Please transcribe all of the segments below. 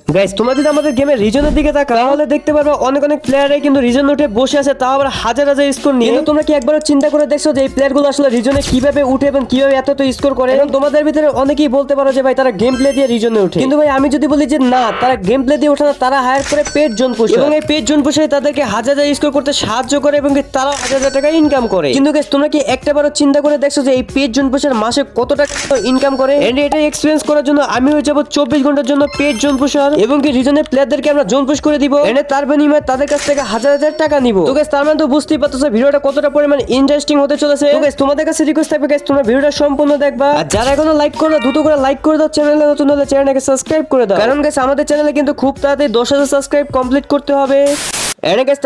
Guys তোমরা যদি আমাদের গেমের রিজনের দিকে তাকাও তাহলে দেখতে পারবে অনেক অনেক প্লেয়ারই কিন্তু রিজন উঠে বসে আছে, তাও আবার হাজার হাজার স্কোর নিয়ে। কিন্তু তোমরা কি একবারও চিন্তা করে দেখছো যে এই প্লেয়ারগুলো আসলে রিজনে কিভাবে উঠে এবং কিভাবে এত স্কোর করে? এবং তোমাদের ভিতরে অনেকেই বলতে পারো যে ভাই তারা গেম প্লে দিয়ে রিজনে উঠে, কিন্তু ভাই আমি যদি বলি যে না, তারা গেম প্লে দিয়ে ওঠে না, তারা হায়ার করে পেড জোন পুষার, এবং এই পেড জোন পুষায় তাদেরকে হাজার হাজার স্কোর করতে সাহায্য করে এবং তারা হাজার হাজার টাকা ইনকাম করে। কিন্তু গাইস তোমরা কি একটাবারও চিন্তা করে দেখছো যে এই পেড জোন পুষার মাসে কত টাকা ইনকাম করে? এন্ড এটা এক্সপেরিয়েন্স করার জন্য আমি হয়ে যাবো 24 ঘন্টার জন্য পেড জোন পুষার, এবং কি রিজনের প্লেয়ারদেরকে আমরা জোন পুশ করে দিব, এনে তার বিনিময়ে তাদের কাছ থেকে হাজার হাজার টাকা নিব। তো গাইস তার মানে তো বুঝতেই পারতেছো ভিডিওটা কতটা পরিমাণ ইন্টারেস্টিং হতে চলেছে। তো গাইস তোমাদের কাছে রিকোয়েস্ট থাকবে গাইস তোমরা ভিডিওটা সম্পূর্ণ দেখবা, আর যারা এখনো লাইক করো দ্রুত করে লাইক করে দাও, চ্যানেলে নতুন হলে চ্যানেলটাকে সাবস্ক্রাইব করে দাও, কারণ গাইস আমাদের চ্যানেলে কিন্তু খুব তাড়াতাড়ি 10,000 সাবস্ক্রাইব কমপ্লিট করতে হবে।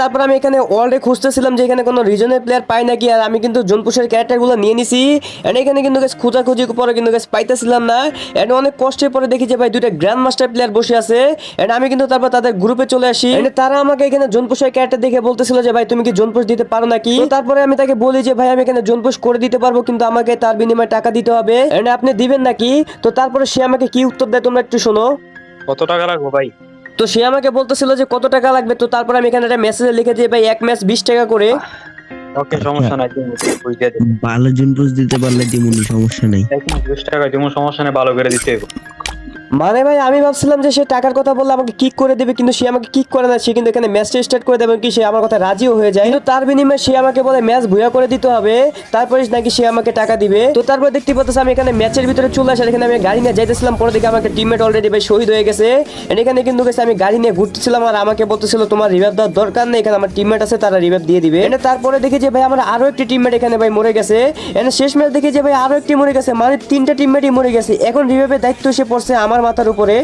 তারপর আমি এখানে অলরেডি খুঁজতেছিলাম যে এখানে কোনো রিজনের প্লেয়ার পাই নাকি, আর আমি কিন্তু জোনপুশের ক্যারেক্টারগুলো নিয়ে নিছি। এখানে কিন্তু খোঁজাখুঁজি পরে কিন্তু পাইতেছিলাম না। অনেক কষ্টের পরে দেখি যে ভাই দুইটা গ্র্যান্ড মাস্টার প্লেয়ার বসে আছে। আমি কিন্তু তারপর তাদের গ্রুপে চলে আসি। তারা আমাকে এখানে জোনপুশের ক্যারেক্টার দেখে বলতেছিল যে ভাই তুমি কি জোনপুশ দিতে পারো নাকি? তারপরে আমি তাকে বলি যে ভাই আমি এখানে জোনপুশ করে দিতে পারবো, কিন্তু আমাকে তার বিনিময়ে টাকা দিতে হবে। আপনি দিবেন নাকি? তো তারপরে সে আমাকে কি উত্তর দেয় তোমরা একটু শোনো। কত টাকা রাখবো ভাই? তো সে আমাকে বলতেছিল যে কত টাকা লাগবে। তো তারপর আমি এখানে একটা মেসেজে লিখে দিই ভাই এক ম্যাচ 20 টাকা করে। ওকে, সমস্যা নাই, তুমি বুঝিয়ে দেব। ভালো জুনপুস দিতে পারলে দিমুনি, সমস্যা নাই। দেখুন 20 টাকা তুমি সমস্যা নেই, ভালো করে দিতে হবে। মানে ভাই আমি ভাবছিলাম যে সে টাকার কথা বললে আমাকে কিক করে দেবে, কিন্তু সে আমাকে কিক করে না, সে কিন্তু এখানে ম্যাচটা স্টার্ট করে দেবে, কি সে আমার কথা রাজিও হয়ে যায়। কিন্তু তার বিনিময়ে সে আমাকে বলে ম্যাচ ভুয়া করে দিতে হবে, তারপরে নাকি সে আমাকে টাকা দিবে। তো তারপর দেখতে পাচ্ছি আমি এখানে ম্যাচের ভিতরে চলে আসি। এখানে আমি গাড়ি নিয়ে যাইতেছিলাম, পরে দিকে আমাকে টিমমেট অলরেডি ভাই শহীদ হয়ে গেছে। এখানে কিন্তু গেছে আমি গাড়ি নিয়ে ঘুরতেছিলাম, আর আমাকে বলতেছিল তোমার রিভাইভ দেওয়ার দরকার নেই, এখানে আমার টিমমেট আছে তারা রিভাইভ দিয়ে দিবে। তারপরে দেখি যে ভাই আমার আরো একটি টিমমেট এখানে ভাই মরে গেছে। শেষ ম্যাচ দেখি যে ভাই আরো একটি মরে গেছে, মানে 3টা টিমমেটই মরে গেছে। এখন রিভাইভের দায়িত্ব এসে পড়ছে আমার মাথার উপরে।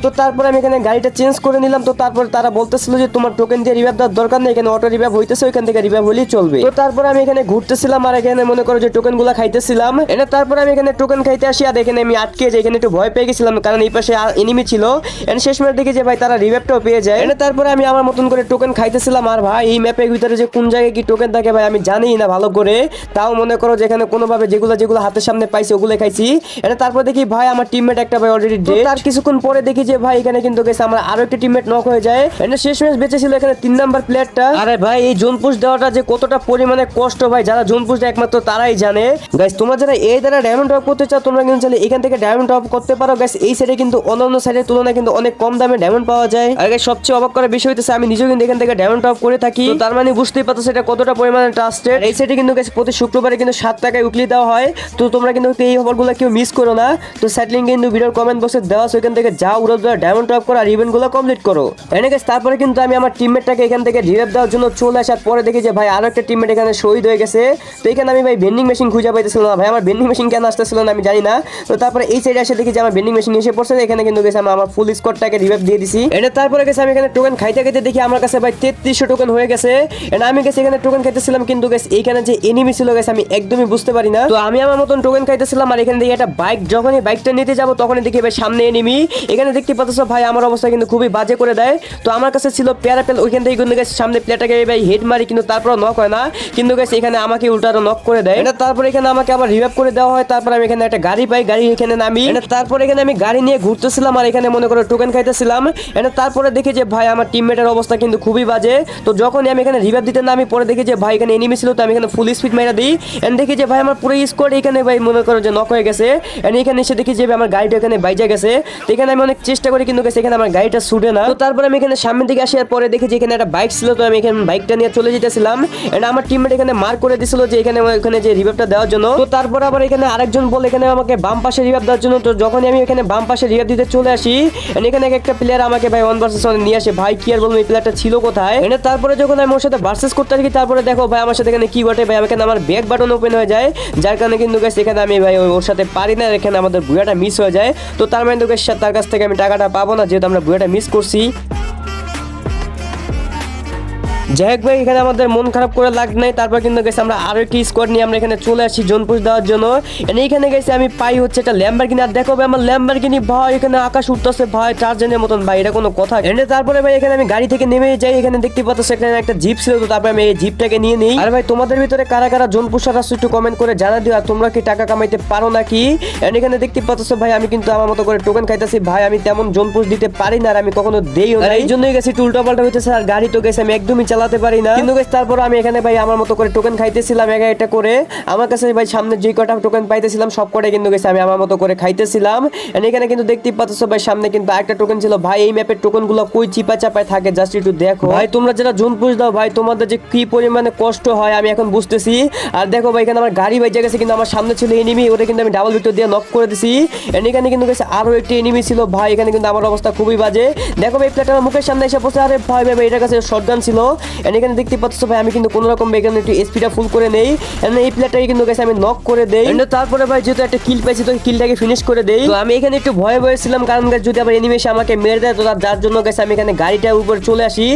তো তারপরে আমি এখানে গাড়িটা চেঞ্জ করে নিলাম। তো তারপর তারা বলতেছিল যে তোমার টোকেন দিয়ে রিভাইভ দেওয়ার দরকার নেই, এখানে অটো রিভাইভ হইতেছে, ওইখান থেকে রিভাইভ হলেই চলবে। তো তারপর আমি এখানে ঘুরতেছিলাম, আর এখানে মনে করো যে টোকেন গুলা খাইতেছিলাম। তারপর আমি এখানে টোকেন খাইতে আসি, আর এখানে আমি আটকে যাই। এখানে একটু ভয় পেয়ে গেছিলাম, কারণ এই পাশে এনিমি ছিল। শেষ ম্যাচ দেখি যে ভাই তারা রিভাইভটাও পেয়ে যায়। তারপরে আমি আমার মতন করে টোকেন খাইতেছিলাম। আর ভাই এই ম্যাপের ভিতরে যে কোন জায়গায় কি টোকেন থাকে ভাই আমি জানি না ভালো করে, তাও মনে করো যে এখানে কোনোভাবে যেগুলো যেগুলো হাতের সামনে পাইছি ওগুলো খাইছি। তারপর দেখি ভাই আমার টিমমেট একটা ভাই অলরেডি ডেড। তার কিছুক্ষণ পরে দেখি যে ভাই এখানে কিন্তু গেছে আমার আরো একটা টিমমেট নক হয়ে যায়। শেষ ম্যাচ বেঁচে ছিল এখানে 3 নাম্বার প্লেয়ারটা। আরে ভাই এই জোন পুশ দেওয়াটা যে কতটা পরিমাণে কষ্ট ভাই, যারা জোন পুশ দেয় একমাত্র তারাই জানে। গাইস তোমরা যারা এই দ্বারা ডায়মন্ড টপ করতে চাও তোমরা কিন্তু চাইলে এখান থেকে ডায়মন্ড টপ করতে পারো। গাইস এই সাইডে কিন্তু অন্যান্য সাইডের তুলনায় কিন্তু অনেক কম দামে ডায়মন্ড পাওয়া যায়। আর গাইস সবচেয়ে অবাক করার বিষয় হচ্ছে আমি নিজেও কিন্তু এখান থেকে ডায়মন্ড টপ করে থাকি। তো তার মানে বুঝতেই পারছো এটা কতটা পরিমাণে ট্রাস্টেড। এই সাইডে কিন্তু গাইস প্রতি শুক্রবারে কিন্তু 7 টাকায় উইকলি দেওয়া হয়। তো তোমরা কিন্তু এই খবরগুলো কেউ মিস করো না। তো সেটলিং কিন্তু ভিডিওর কমেন্ট বক্সে দেওয়া আছে, ওইখান থেকে যাও উড়ো ডায়মন্ড টপ করো আর ইভেন্টগুলো কমপ্লিট করো। তারপরে কিন্তু আমি আমার টিমমেটটাকে এখান থেকে রিভাইভ দেওয়ার জন্য চলে আসার পরে দেখি যে ভাই আরো একটা টিমমেট এখানে শহীদ হয়ে গেছে। তো এখানে আমি ভাই ভেন্ডিং মেশিন খুঁজে পাইতেছিলাম না, ভাই আমার ভেন্ডিং মেশিন কেন আসতেছিল না আমি জানি না। তো তারপরে এই সাইডে এসে দেখি যে আমার ভেন্ডিং মেশিন এসে পড়ছে। এখানে কিন্তু গেছে আমার ফুল স্কোয়াডটাকে রিভাইভ দিয়ে দিছি। তারপরে গেছে আমি এখানে টোকেন খাইতে খাইতে দেখি আমার কাছে ভাই 3300 টোকেন হয়ে গেছে। আমি গেছি এখানে টোকেন খাইতেছিলাম, কিন্তু গেছে এইখানে যে এনিমি ছিল গেছে আমি একদমই বুঝতে পারি না। তো আমি আমার মতন টোকেন খাইতেছিলাম, আর এখানে দেখি একটা বাইক, যখনই বাইকটা নিতে যাবো তখনই দেখি ভাই সামনে এনিমি। এখানে দেখতে পাচ্ছ ভাই আমার অবস্থা কিন্তু খুবই বাজে করে দেয়। তো আমার কাছে ছিল প্যারাপেল, ওইখান থেকে কিন্তু গেছে সামনে প্লেয়ারটাকে ভাই হেড মারি, কিন্তু তারপর নক হয় না, কিন্তু গেছে এখানে আমাকে উল্টারও নক করে দেয়। তারপর এখানে আমাকে আবার রিভাইভ করে দেওয়া হয়। তারপর আমি এখানে একটা গাড়ি পাই, গাড়ি এখানে নামি। তারপর এখানে আমি গাড়ি নিয়ে ঘুরতেছিলাম, আর এখানে মনে করো টোকেন খাইতেছিলাম। তারপরে দেখি যে ভাই আমার টিমমেটের অবস্থা কিন্তু খুবই বাজে। তো যখনই আমি এখানে রিভাইভ দিতে নামি পরে দেখি যে ভাই এখানে এনিমি ছিল। তো আমি এখানে ফুল স্পিড মাইরা দিই, দেখি যে ভাই আমার পুরো স্কোয়াড এখানে ভাই মনে করো যে নক হয়ে গেছে। এখানে এসে দেখি যে আমার গাড়িটা এখানে বাইজা গেছে। তো এখানে আমি অনেক চেষ্টা করি, কিন্তু গেছে এখানে আমার গাড়িটা ছুটে না। তো তারপর আমি এখানে সামনের দিকে আসার পরে দেখি যে এখানে একটা বাইক ছিল। তো আমি এখানে বাইকটা নিয়ে চলে যেতেছিলাম। আমার টিমমেট এখানে মার্ক করে দিছিল যে এখানে ওখানে যে রিভাইভটা দেওয়ার জন্য। তো তারপর আবার এখানে আরেকজন বলে এখানে আমাকে বাম পাশে রিভাইভ দেওয়ার জন্য। তো যখনই আমি এখানে বাম পাশে রিভাইভ দিতে চলে আসি, এখানে একটা প্লেয়ার আমাকে ভাই 1 ভার্সেস 1 নিয়ে আসে। ভাই কি আর বলবো এই প্লেয়ারটা ছিল কোথায়। তারপরে যখন আমি ওর সাথে ভার্সেস করতে আসি, তারপরে দেখো ভাই আমার সাথে এখানে কি ঘটে ভাই, এখানে আমার ব্যাক বাটন ওপেন হয়ে যায়, যার কারণে কিন্তু গাইস এখানে আমি ভাই ওর সাথে পারি না, এখানে আমাদের বুয়াটা মিস হয়ে যায়। তো তার মানে তো গাইস তার কাছ থেকে আমি টাকাটা পাবো না, যেহেতু আমরা বুয়াটা মিস করছি। যাই হোক ভাই, এখানে আমাদের মন খারাপ করে লাগ নাই। তারপর কিন্তু গেছে আমরা আরো একটি স্কোয়াড নিয়ে আমরা এখানে চলে আসি জোন পুশ দেওয়ার জন্য। এইখানে গেছে আমি পাই হচ্ছে একটা ল্যাম্বরগিনি। আর দেখো ভাই আমার ল্যাম্বরগিনি ভাই এখানে আকাশ উঠতেছে ভাই টার্জানের মতন ভাই, এটা কোনো কথা? তারপরে ভাই এখানে আমি গাড়ি থেকে নেমে যাই। এখানে দেখতে পাচ্ছ এখানে একটা জিপ ছিল, তো তারপরে আমি এই জিপটাকে নিয়ে নিই। আর ভাই তোমাদের ভিতরে কারা কারা জোন পুশার আসছে একটু কমেন্ট করে জানা দিও। আর তোমরা কি টাকা কামাইতে পারো নাকি? এখানে দেখতে পাচ্ছ ভাই আমি কিন্তু আমার মতো করে টোকেন খাইতেছি ভাই। আমি তেমন জোন পুশ দিতে পারি না, আর আমি কখনো দেইও না, এই জন্যই গেছি একটু উল্টা পাল্টা হইতেছে। আর গাড়ি তো গেছে আমি একদমই চালাতে পারি না, কিন্তু গেছে তারপর আমি এখানে ভাই আমার মতো করে টোকেন খাইতেছিলাম এক একটা করে। আমার কাছে ভাই সামনে যে কটা টোকেন পাইতেছিলাম সব কটাই কিন্তু গেছে আমি আমার মতো করে খাইতেছিলাম। এখানে কিন্তু দেখতে পাচ্ছ ভাই সামনে কিন্তু আরেকটা টোকেন ছিল ভাই। এই ম্যাপের টোকেন গুলো কই চিপা চাপায় থাকে জাস্ট একটু দেখো ভাই। তোমরা যারা জোন পুশ দাও ভাই তোমাদের যে কি পরিমাণে কষ্ট হয় আমি এখন বুঝতেছি। আর দেখো ভাই এখানে আমার গাড়ি বাইজে গেছে, কিন্তু আমার সামনে ছিল এনিমি, ওটা কিন্তু আমি ডাবল ভিক্টর দিয়ে নক করে দিছি। এখানে কিন্তু গেছে আরো একটি এনিমি ছিল ভাই। এখানে কিন্তু আমার অবস্থা খুবই বাজে। দেখো ভাই প্লেট আমার মুখের সামনে এসে পড়ছে। আরে ভাই ভাই এটার কাছে শটগান ছিল। এখানে দেখতে পাচ্ছ ভাই আমি কিন্তু কোনো রকম এখানে একটু স্পিডটা ফুল করে নেই। এই প্লেটটাকে কিন্তু গেছে আমি নক করে দেই। তারপরে ভাই যেহেতু একটা কিল পাইছি তো কিলটাকে ফিনিশ করে দেই। তো আমি এখানে একটু ভয়ে ভয়ে ছিলাম, কারণ যদি আবার এনিমি এসে আমাকে মেরে দেয় তো যার জন্য গেছে আমি এখানে গাড়িটার উপর চলে আসি।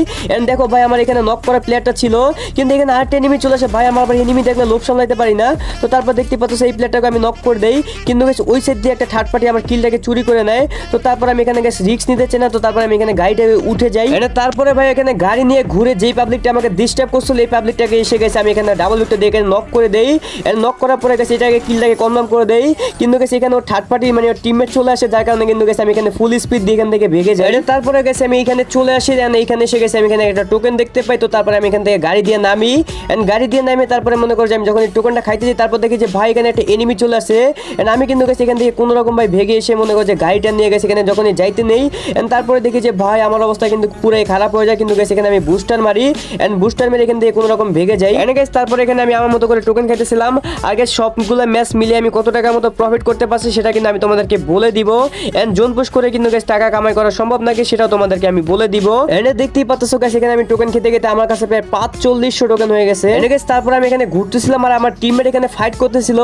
দেখো ভাই আমার এখানে নক করা প্লেয়ারটা ছিল, কিন্তু এখানে আরেকটা এনিমি চলে আসে ভাই। আমার আবার এনিমি দেখলে লোভ সামলাইতে পারি না। তো তারপর দেখতে পাচ্ছ এই প্লেয়ারটাকে আমি নক করে দেই, কিন্তু গেছে ওই সাইড দিয়ে একটা থার্ড পার্টি আমার কিলটাকে চুরি করে নেয়। তো তারপর আমি এখানে গেছে রিস্ক নিতে চাই না, তো তারপর আমি এখানে গাড়িটা উঠে যাই। তারপরে ভাই এখানে গাড়ি নিয়ে ঘুরে যেই পাবলিকটা আমাকে ডিস্টার্ব করছিল এই পাবলিকটাকে এসে গেছে আমি এখানে ডাবল ভিক্টর দিয়ে নক করে দেই। নক করার পরে গেছে এটাকে কিলটাকে কনফার্ম করে দেই, কিন্তু গেছে এখানে ওর থার্ড পার্টি মানে ওর টিমমেট চলে আসে, যার কারণে কিন্তু গেছে আমি এখানে ফুল স্পিড দিয়ে এখান থেকে ভেগে যাই। তারপরে গেছে আমি এখানে চলে আসি, এইখানে এসে গেছে আমি এখানে একটা টোকেন দেখতে পাই। তো তারপরে আমি এখান থেকে গাড়ি দিয়ে নামি। গাড়ি দিয়ে নামে তারপরে মনে করি যে আমি যখন এই টোকেনটা খাইতে যাই তারপর দেখি যে ভাই এখানে একটা এনিমি চলে আসে। আমি কিন্তু গেছি এখান থেকে কোনো রকম ভাই ভেগে এসে মনে করি যে গাড়িটা নিয়ে গেছে এখানে যখনই যাইতে নেই। তারপরে দেখি যে ভাই আমার অবস্থা কিন্তু পুরাই খারাপ হয়ে যায়, কিন্তু গেছে এখানে আমি বুস্টার মারি। বুস্টার মেরে এখান থেকে কোনো রকম ভেগে যাই। তারপরে এখানে আমি আমার মতো করে টোকেন খাইতেছিলাম। আগে সবগুলো ম্যাচ মিলিয়ে আমি কত টাকার মতো প্রফিট করতে পারছি সেটা কিন্তু আমি তোমাদেরকে বলে দিব। জোন পুশ করে কিন্তু গেছে টাকা কামাই করা সম্ভব নাকি সেটাও তোমাদেরকে আমি বলে দিব। দেখতেই পাচ্ছ গাইস এখানে আমি টোকেন খেতে খেতে আমার কাছে প্রায় 4500 টোকেন হয়ে গেছে। তারপরে আমি এখানে ঘুরতেছিলাম আর আমার টিমমেট এখানে ফাইট করতেছিল।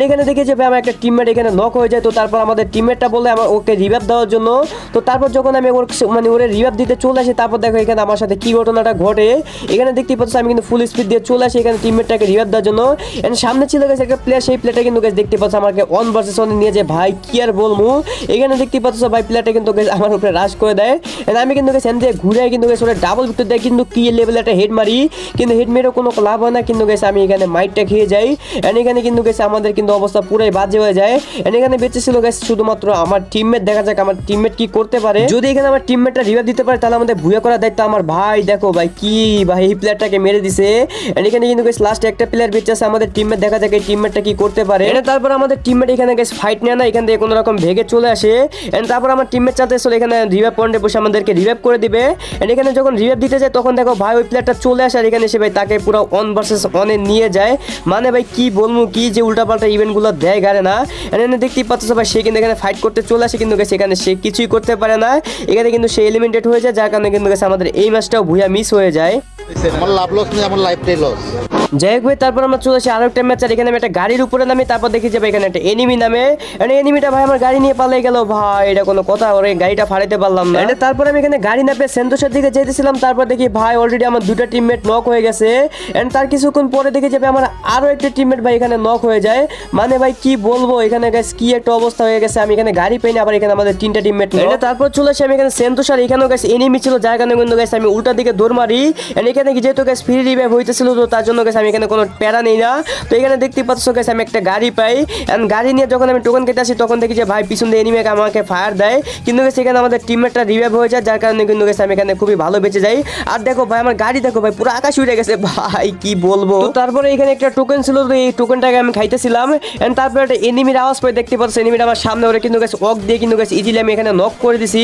এখানে দেখি যে ভাই আমার একটা টিমমেট এখানে নক হয়ে যায়। তো তারপর আমাদের টিমমেটটা বলে আমার ওকে রিভাইভ দেওয়ার জন্য। তো তারপর যখন আমি ওর মানে ওরে রিভাইভ দিতে চলে আসি তারপর দেখো এখানে আমার সাথে কি ঘটনাটা ঘটে। এখানে দেখতেই পাচ্ছ আমি কিন্তু ফুল স্পিড দিয়ে চলে আসি এখানে টিমমেটটাকে রিভাইভ দেওয়ার জন্য। সামনে ছিল গেছে একটা প্লেয়ার, সেই প্লেয়ারটা কিন্তু গেছে দেখতে পাচ্ছ আমাকে 1 ভার্সেস 1 নিয়ে যে ভাই কি আর বলবো। এখানে দেখতে পাচ্ছ ভাই প্লেয়ারটা কিন্তু আমার উপরে রাশ করে দেয়। আমি কিন্তু গেছে এখান থেকে ঘুরে কিন্তু গেছে ওরা ডাবল ভিক্টর দেয়, কিন্তু কি লেভেল একটা হেড মারি, কিন্তু হেড মেরেও কোনো লাভ হয় না, কিন্তু গেছে আমি এখানে মাইটটা খেয়ে যাই। এখানে কিন্তু গেছে আমাদের কিন্তু অবস্থা পুরাই বাজে হয়ে যায়। এখানে বেঁচে ছিল গেছে শুধুমাত্র আমার টিমমেট। দেখা যাক আমার টিমমেট কি করতে পারে। যদি এখানে আমার টিমমেটটা রিভাইভ দিতে পারে তাহলে আমাদের ভুয়া করার দায়িত্ব আমার। ভাই দেখো ভাই কি ভাই এই প্লেয়ারটাকে মেরে দিছে। এখানে কিন্তু গেছে লাস্ট একটা প্লেয়ার বেঁচে আছে আমাদের টিমমেট। দেখা যাক এই টিমমেটটা কি করতে পারে। তারপর আমাদের টিমমেট এখানে গেছে ফাইট নেয় না, এখান থেকে কোনো রকম ভেগে চলে আসে। তারপর আমার টিমমেট চাতে চলে এখানে রিভাইভ পয়েন্টে বসে আমাদেরকে রিভাইভ করে দিবে। এখানে যখন রিভাইভ দিতে যায় তখন দেখো ভাই ওই প্লেয়ারটা চলে আসে আর এখানে এসে ভাই তাকে পুরো 1 ভার্সেস 1 নিয়ে যায়। মানে ভাই কি বলবো, কি যে উল্টাপাল্টা ইভেন্টগুলো দেয় গারে না। এখানে দেখতেই পাচ্ছ ভাই সে কিন্তু এখানে ফাইট করতে চলে আসে, কিন্তু গেছে এখানে সে কিছুই করতে পারে না। এখানে কিন্তু সে এলিমিনেটেড হয়ে যায়, যার কারণে কিন্তু গেছে আমাদের এই ম্যাচটাও ভুয়া মিস হয়ে যায়। আমার লাভ লস নেই, আমার লাইফটাই লস। যাই হোক ভাই তারপর আমরা চলে আসি আরো একটা ম্যাচ। আর এখানে আমি একটা গাড়ির উপরে নামি, তারপর দেখি যে ভাই এখানে একটা এনিমি নামে। এনিমিটা ভাই আমার গাড়ি নিয়ে পালিয়ে গেল। ভাই এটা কোনো কথা, ওরে গাড়িটা ফাড়াইতে পারলাম না। তারপর আমি এখানে গাড়ি নাপে সেন্তোষের দিকে যেতেছিলাম, তারপর দেখি ভাই অলরেডি আমার দুটো টিমমেট নক হয়ে গেছে। তার কিছুক্ষণ পরে দেখি যাবে আমার আরো একটা টিমমেট ভাই এখানে নক হয়ে যায়। মানে ভাই কি বলবো এখানে গাইস কি একটা অবস্থা হয়ে গেছে। আমি এখানে গাড়ি পাইনি, আবার এখানে আমাদের 3টা টিমমেট। তারপর চলে আসি আমি এখানে সেন্তোষ, আর এখানেও গাইস এনিমি ছিল, যার কারণে কিন্তু গাইস আমি উল্টা দিকে দৌড় মারি। এখানে যেহেতু গাইস ফ্রি রিভাইভ হইতেছিল তো তার জন্য গাইস আমি এখানে কোনো প্যারা নেই না। তো এখানে দেখতে পাচ্ছ গাইস আমি একটা গাড়ি পাই। গাড়ি নিয়ে যখন আমি টোকেন কেটে আসি তখন দেখি যে ভাই পিছন দিয়ে এনিমি আমাকে ফায়ার দেয়, কিন্তু গাইস এখানে আমাদের টিমমেটটা রিভাইভ হয়ে যায়, যার কারণে কিন্তু গাইস আমি এখানে খুবই ভালো বেঁচে যাই। আর দেখো ভাই আমার গাড়ি দেখো ভাই পুরো আকাশ উড়ে গেছে, ভাই কি বলবো। তো তারপরে এখানে একটা টোকেন ছিল, তো এই টোকেনটাকে আমি খাইতেছিলাম। তারপরে একটা এনিমির আওয়াজ পাই, দেখতে পাচ্ছ এনিমিটা আমার সামনে, ওরে কিন্তু গাইস ওক দিয়ে কিন্তু গাইস ইজিলি আমি এখানে নক করে দিছি।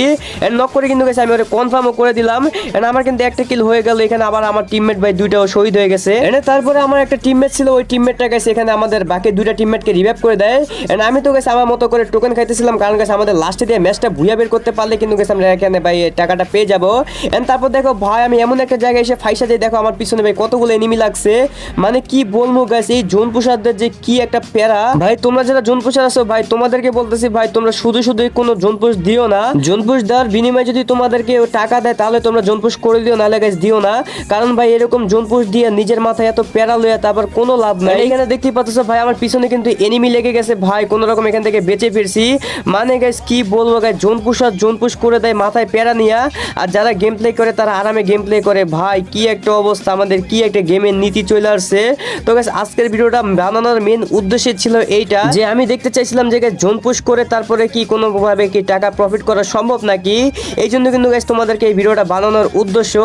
নক করে কিন্তু গাইস আমি ওরে কনফার্মও করে দিলাম। আমার কিন্তু একটা কিল হয়ে গেল। এখানে আবার আমার টিমমেট ভাই দুইটাও শহীদ হয়ে গেছে। তারপর তারপরে আমার একটা টিমমেট ছিল, ওই টিমমেটটা গেছে এখানে আমাদের বাকি দুইটা টিমমেটকে রিভাইভ করে দেয়। এন্ড আমি তো গেছে আমার মতো করে টোকেন খাইতেছিলাম, কারণ গেছে আমাদের লাস্টে দিয়ে ম্যাচটা ভুয়া বের করতে পারলে কিন্তু গেছে আমরা এখানে ভাই টাকাটা পেয়ে যাবো। এন্ড তারপর দেখো ভাই আমি এমন একটা জায়গায় এসে ফাইসা যাই, দেখো আমার পিছনে ভাই কতগুলো এনিমি লাগছে, মানে কি বলবো গাইস, এই জোন পুষারদের যে কি একটা প্যারা ভাই। তোমরা যারা জোন পুষার আছো ভাই, তোমাদেরকে বলতেছি ভাই, তোমরা শুধু শুধু কোনো জোন পুশ দিও না। জোন পুশ দেওয়ার বিনিময়ে যদি তোমাদেরকে টাকা দেয় তাহলে তোমরা জোন পুশ করে দিও, নাহলে গাইস দিও না। কারণ ভাই এরকম জোন পুশ দিয়ে নিজের মাথায় এত প্যারা লইয়া তারপর কোনো লাভ নাই। এখানে দেখতেই পাচ্ছ ভাই আমার পিছনে কিন্তু এনিমি লেগে গেছে ভাই, কোন রকম এখান থেকে বেঁচে ফিরছি। মানে গাইস কি বলবো গাইস, জোন পুষার জোন পুশ করে দেয় মাথায় প্যারা নিয়া, আর যারা গেম প্লে করে তারা আরামে গেম প্লে করে। ভাই কি একটা অবস্থা, আমাদের কি একটা গেমের নীতি চলে আসছে। তো গাইস আজকের ভিডিওটা বানানোর মেন উদ্দেশ্য ছিল এইটা, যে আমি দেখতে চাইছিলাম যে গাইস জোন পুশ করে তারপরে কি কোনো ভাবে কি টাকা প্রফিট করা সম্ভব নাকি। এই জন্য কিন্তু গাইস তোমাদেরকে এই ভিডিওটা বানানোর উদ্দেশ্য।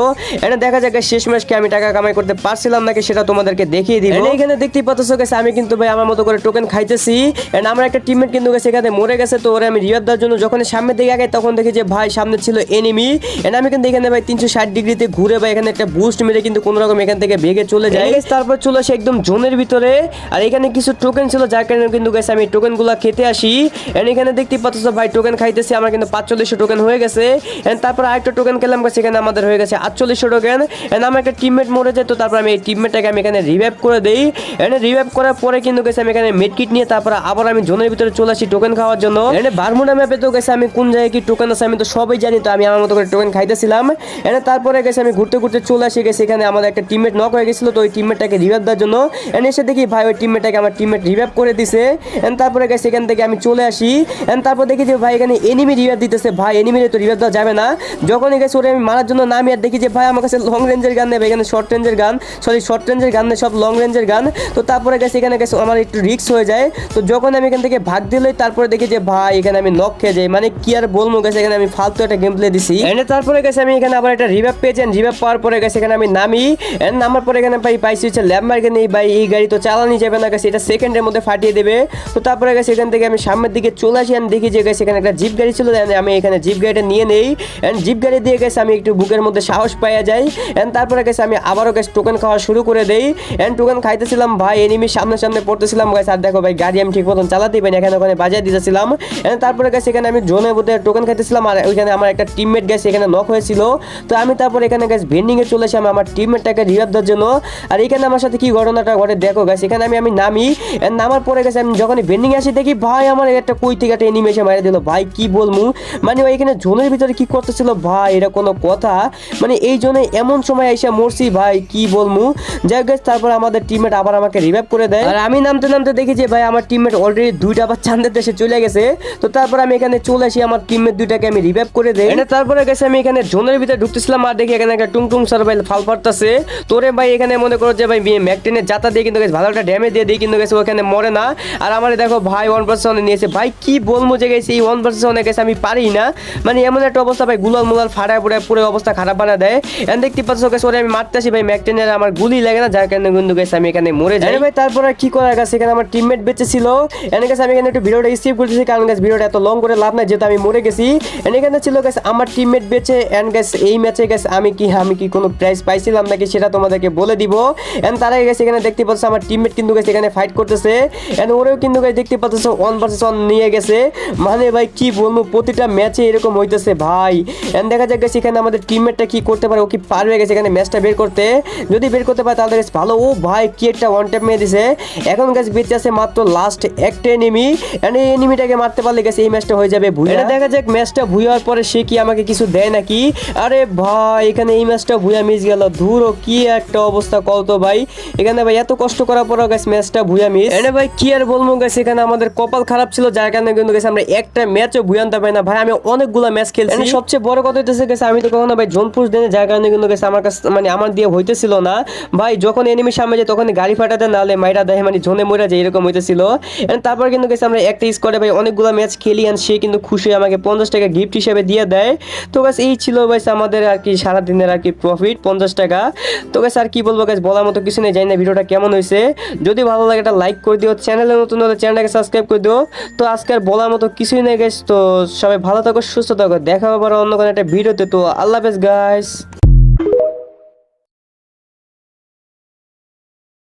এটা দেখা যাক শেষ ম্যাচকে আমি টাকা কামাই করতে পারছিলাম নাকি সেটা তোমাদেরকে দেখিয়ে দিব। এখানে দেখতেই পাচ্ছ গাইস আমি কিন্তু ভাই আমার মতো করে টোকেন খাইতেছি। এন্ড আমার একটা টিমমেট কিন্তু গাইস এখানে মরে গেছে, তো ওরে আমি রিভাইভ দেওয়ার জন্য যখন সামনের দিকে আগে তখন দেখি যে ভাই সামনে ছিল এনিমি। এন্ড আমি কিন্তু এখানে ভাই 360 ডিগ্রিতে ঘুরে ভাই এখানে একটা বুস্ট মেরে কিন্তু কোনো রকম এখান থেকে ভেগে চলে যাই। তারপর চলে আসে একদম জোনের ভিতরে, আর এখানে কিছু টোকেন ছিল যার কারণে কিন্তু গাইস আমি টোকেনগুলো খেতে আসি। এন্ড এখানে দেখতেই পাচ্ছ ভাই টোকেন খাইতেছি, আমার কিন্তু 4500 টোকেন হয়ে গেছে। এন্ড তারপর আরেকটা টোকেন খেলাম গাইস, এখানে আমাদের হয়ে গেছে 4800 টোকেন। এন্ড আমার একটা টিমমেট মরে যায়, তো তারপর আমি এই টিমমেটটাকে আমি এখানে রিভাইভ করে দেই। এন্ড রিভাইভ করার পরে কিন্তু গাইস আমি এখানে মেডকিট নিয়ে তারপর আবার আমি জোনের ভিতরে চলে আসি টোকেন খাওয়ার জন্য। এন্ড বারমুডা ম্যাপে তো গাইস আমি কোন জায়গায় কি টোকেন আছে আমি তো সবই জানি, তো আমি আমার মতো করে টোকেন খাইতেছিলাম। এন্ড তারপরে গাইস আমি ঘুরতে ঘুরতে চলে আসি গেছি, এখানে আমাদের একটা টিমমেট নক হয়ে গেছিল, তো ওই টিমমেটটাকে রিভাইভ দেওয়ার জন্য। এন্ড এসে দেখি ভাই ওই টিমমেটটাকে আমার টিমমেট রিভাইভ করে দিছে। এন্ড তারপরে গাইস এখান থেকে আমি চলে আসি। এন্ড তারপর দেখি যে ভাই এখানে এনিমি রিভাইভ দিতেছে, ভাই এনিমি তো রিভাইভ দেওয়া যাবে না। যখনই গেছে ওরে আমি মারার জন্য নামি, আর দেখি যে ভাই আমার কাছে লং রেঞ্জের গান নেবে, এখানে শর্ট রেঞ্জের গান, সরি শর্ট রেঞ্জের গান নেই, সব লং রেঞ্জের গান। তো তারপরে গেছে এখানে গেছে আমার একটু রিস্ক হয়ে যায়, তো যখন আমি এখান থেকে ভাগ দিলে তারপরে দেখি যে ভাই এখানে আমি নক খেয়ে যাই, মানে কি আর বলবো গেছে, এখানে আমি ফালতু একটা গেম প্লে দিছি। এন্ড তারপরে গেছে আমি এখানে আবার একটা রিভাইভ পেয়েছি, রিভাইভ পাওয়ার পরে গেছে এখানে আমি নামি। এন্ড নামার পরে এখানে পাইছি হচ্ছে ল্যাম্প মার্কে নেই ভাই, এই গাড়ি তো চালানি যাবে না গেছে, এটা সেকেন্ডের মধ্যে ফাটিয়ে দেবে। তো তারপরে গেছে এখান থেকে আমি সামনের দিকে চলে আসি, আমি দেখি যে গেছে এখানে একটা জিপ গাড়ি ছিল, আমি এখানে জিপ গাড়িটা নিয়ে নেই। এন্ড জিপ গাড়ি দিয়ে গেছে আমি একটু বুকের মধ্যে সাহস পাইয়া যাই। এন্ড তারপরে গেছে আমি আবারও গেছে টোকেন খাওয়া শুরু করে দেই। এন্ড টোকেন খাইতেছিলাম ভাই, এনিমির সামনে সামনে পড়তেছিলাম গাইস, আর দেখো ভাই গাড়ি আমি ঠিক মতন চালাতেই পারি, এখানে ওখানে বাজায় দিতেছিলাম। এন্ড তারপরে গেছে এখানে আমি জোনের মধ্যে টোকেন খাইতেছিলাম, আর ওইখানে আমার একটা টিমমেট গেছে এখানে নক হয়েছিল। তো আমি তারপর এখানে গেছে ভেন্ডিং এ চলে আসি আমার টিমমেটটাকে রিভাইভ দেওয়ার জন্য। আর এখানে আমার সাথে কি ঘটনাটা ঘটে দেখো গাইস, এখানে আমি নামি। এন্ড নামার পরে গেছে আমি যখন ভেন্ডিং আসি দেখি ভাই আমার একটা কই থেকে একটা এনিমি এসে মারা দিল। ভাই কি বলবো, মানে ওই এখানে জোনের ভিতরে কি করতেছিল ভাই, এটা কোনো কথা, মানে এই জন্য এমন সময় এসে মরছি ভাই কি বলবো। যাই গেছে তারপর আমাদের টিমমেট আবার আমাকে রিভাইভ করে দেয়, আর আমি নামতে নামতে দেখি যে ভাই আমার টিমমেট অলরেডি দুইটা আবার চাঁদের দেশে চলে গেছে। তো তারপর আমি এখানে চলে আসি, আমার টিমমেট দুইটাকে আমি রিভাইভ করে দেই। তারপরে গেছে আমি এখানে জোনের ভিতরে ঢুকতেছিলাম, আর দেখি এখানে একটা টুংটুং সার্ভাইল ফাল ফাটতেছে। তোরে ভাই এখানে মনে করো যে ভাই ম্যাকটেনের জাতা দিয়ে কিন্তু ভালো একটা ড্যামেজ দিয়ে দিই, কিন্তু গেছে ওখানে মরে না। আর আমার দেখো ভাই 1% নিয়েছে, ভাই কি বলবো যে গেছে এই 1% গেছে আমি পারি না, মানে এমন একটা অবস্থা ভাই গুলাল মুলাল ফাড়ায় পড়ে পুরো অবস্থা খারাপ বানা দেয়। এন্ড দেখতে পাচ্ছ গেছে ওরে আমি মারতে আসি ভাই, ম্যাকটেনের আমার গুলি লাগে না, যার কারণে কিন্তু গেছে আমি এখানে মরে যাই ভাই। তারপর আর কি করার গেছে, এখানে আমার টিমমেট বেঁচে ছিল। এন্ড গেছে আমি এখানে একটু ভিডিওটা স্কিপ করতেছি, কারণ গেছে ভিডিওটা এত লং করে লাভ নাই, যেহেতু আমি মরে গেছি। এন্ড এখানে ছিল গেছে আমার টিমমেট বেঁচে। এন্ড গেছে এই ম্যাচে গেছে আমি কি কোনো প্রাইজ পাইছিলাম নাকি সেটা তোমাদেরকে বলে দিব। এন্ড তার আগে গেছে এখানে দেখতে পাচ্ছ আমার টিমমেট কিন্তু গেছে এখানে ফাইট করতেছে। এন্ড ওরেও কিন্তু গেছে দেখতে পাচ্ছ 1 নিয়ে গেছে, মানে ভাই কি বলবো প্রতিটা ম্যাচে এরকম হইতেছে ভাই। এন্ড দেখা যাক গেছে এখানে আমাদের টিমমেটটা কি করতে পারে, ও কি পারবে গেছে এখানে ম্যাচটা বের করতে। যদি বের করতে পারে তাহলে গেছে ভালো। ও ভাই কি একটা ওয়ান ট্যাপ মেরে দিছে। এখন গেছে বেঁচে আছে মাত্র লাস্ট একটা এনিমি, এন্ড এই এনিমিটাকে মারতে পারলে গেছে এই ম্যাচটা হয়ে যাবে ভুয়া। এটা দেখা যাক ম্যাচটা ভুয়ার পরে সে কি আমাকে কিছু দেয় নাকি। আরে ভাই এখানে এই ম্যাচটা ভুয়া মিস গেল, ধুরো কি একটা অবস্থা কত ভাই। এখানে ভাই এত কষ্ট করার পরও গেছে ম্যাচটা ভুয়া মিস। এনে ভাই কি আর বলবো গেছে, এখানে আমাদের কপাল খারাপ ছিল, যার কারণে কিন্তু গেছে আমরা একটা ম্যাচও ভুয়া আনতে পারি না ভাই। আমি অনেকগুলো ম্যাচ খেলছি, সবচেয়ে বড় কথা হইতেছে গেছে আমি তো কখনো ভাই জোন পুশ দেনে, যার কারণে কিন্তু গেছে আমার কাছে মানে আমার দিয়ে হইতেছিল না ভাই। যখন এনিমি সামনে যায় তখন গাড়ি ফাটাতে নাহলে মাইরা দেয়, মানে জোনে মরে যায় এরকম হইতেছিল। এন্ড তারপর কিন্তু গেছে আমরা একটা স্কোয়াডে ভাই অনেকগুলো ম্যাচ খেলি, আর সে কিন্তু খুশি হয়ে আমাকে 50 টাকা গিফট হিসেবে দিয়ে দেয়। তো গাছ এই ছিল গাইস আমাদের আর কি সারাদিনের আর কি প্রফিট 50 টাকা। তো গাইস আর কি বলবো গাইস, বলার মতো কিছু নেই। জানি না ভিডিওটা কেমন হয়েছে, যদি ভালো লাগে একটা লাইক করে দিও, চ্যানেলে নতুন হলে চ্যানেলটাকে সাবস্ক্রাইব করে দিও। তো আজকে আর বলার মতো কিছুই নেই গাইস, তো সবাই ভালো থাকো সুস্থ থাকো, দেখা হবে আবার অন্য কোনো একটা ভিডিওতে। তো আল্লাহ হাফেজ গাইস।